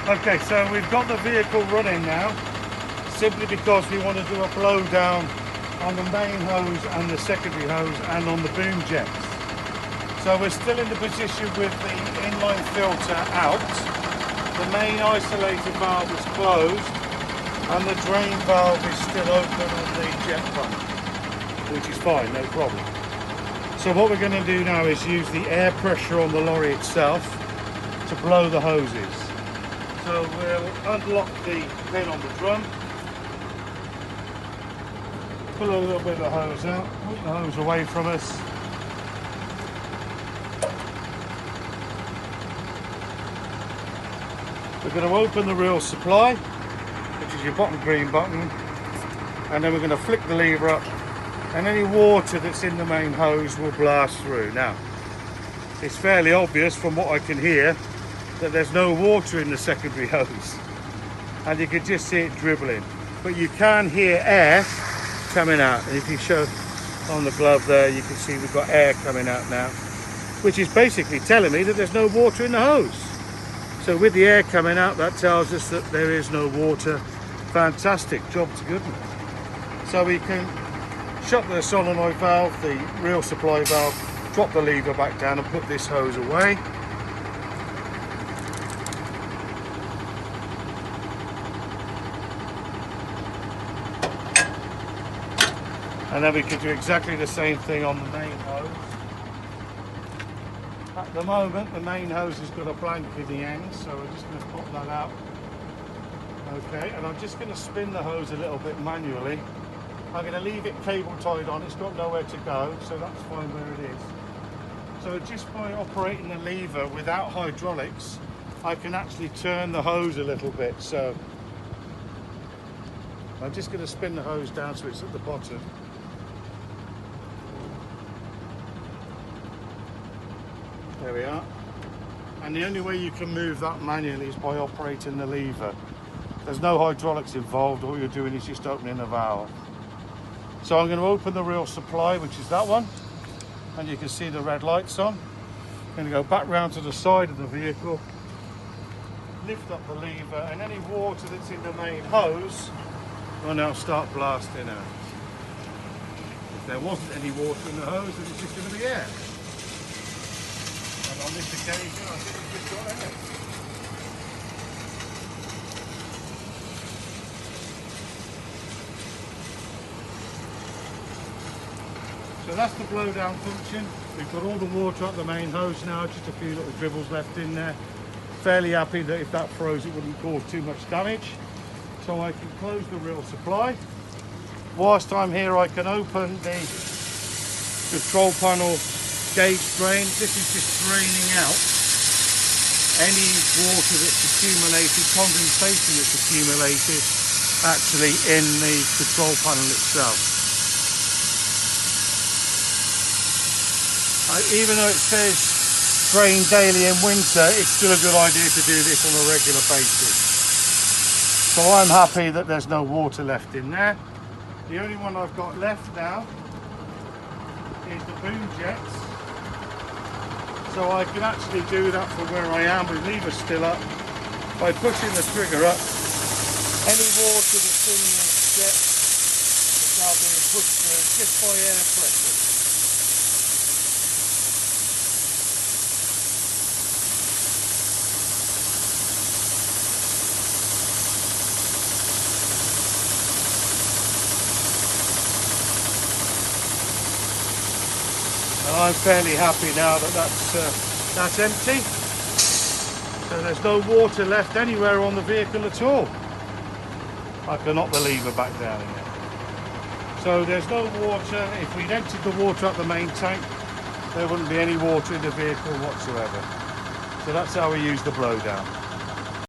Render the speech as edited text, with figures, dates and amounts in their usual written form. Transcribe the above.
Okay, so we've got the vehicle running now, simply because we want to do a blowdown on the main hose and the secondary hose and on the boom jets. So we're still in the position with the inline filter out. The main isolator valve is closed and the drain valve is still open on the jet pump, which is fine, no problem. So what we're going to do now is use the air pressure on the lorry itself to blow the hoses. So we'll unlock the pin on the drum, pull a little bit of the hose out, pull the hose away from us. We're going to open the reel supply, which is your bottom green button, and then we're going to flick the lever up, and any water that's in the main hose will blast through. Now, it's fairly obvious from what I can hear that there's no water in the secondary hose, and you can just see it dribbling, but you can hear air coming out. And if you show on the glove there, you can see we've got air coming out now, which is basically telling me that there's no water in the hose. So with the air coming out, that tells us that there is no water. Fantastic, job to goodness. So we can shut the solenoid valve, the reel supply valve, drop the lever back down and put this hose away. And then we can do exactly the same thing on the main hose. At the moment, the main hose has got a blank in the end, so we're just going to pop that out. Okay, and I'm just going to spin the hose a little bit manually. I'm going to leave it cable tied on, it's got nowhere to go, so that's fine where it is. So just by operating the lever without hydraulics, I can actually turn the hose a little bit. So I'm just going to spin the hose down so it's at the bottom. There we are. And the only way you can move that manually is by operating the lever. There's no hydraulics involved, all you're doing is just opening the valve. So I'm going to open the reel supply, which is that one, and you can see the red lights on. I'm going to go back round to the side of the vehicle, lift up the lever, and any water that's in the main hose will now start blasting out. If there wasn't any water in the hose, then it's just going to be air. And on this occasion, I think it's just got air. So that's the blowdown function. We've got all the water up the main hose now, just a few little dribbles left in there. Fairly happy that if that froze, it wouldn't cause too much damage. So I can close the reel supply. Whilst I'm here, I can open the control panel gauge drain. This is just draining out any water that's accumulated, condensation that's accumulated actually in the control panel itself. Even though it says drain daily in winter, it's still a good idea to do this on a regular basis. So I'm happy that there's no water left in there. The only one I've got left now is the boom jets. So I can actually do that from where I am with lever still up by pushing the trigger up. Any water that's in the jet is now being pushed through just by air pressure. I'm fairly happy now that that's empty. So there's no water left anywhere on the vehicle at all. I can knock the lever back down again. So there's no water. If we'd emptied the water up the main tank, there wouldn't be any water in the vehicle whatsoever. So that's how we use the blowdown.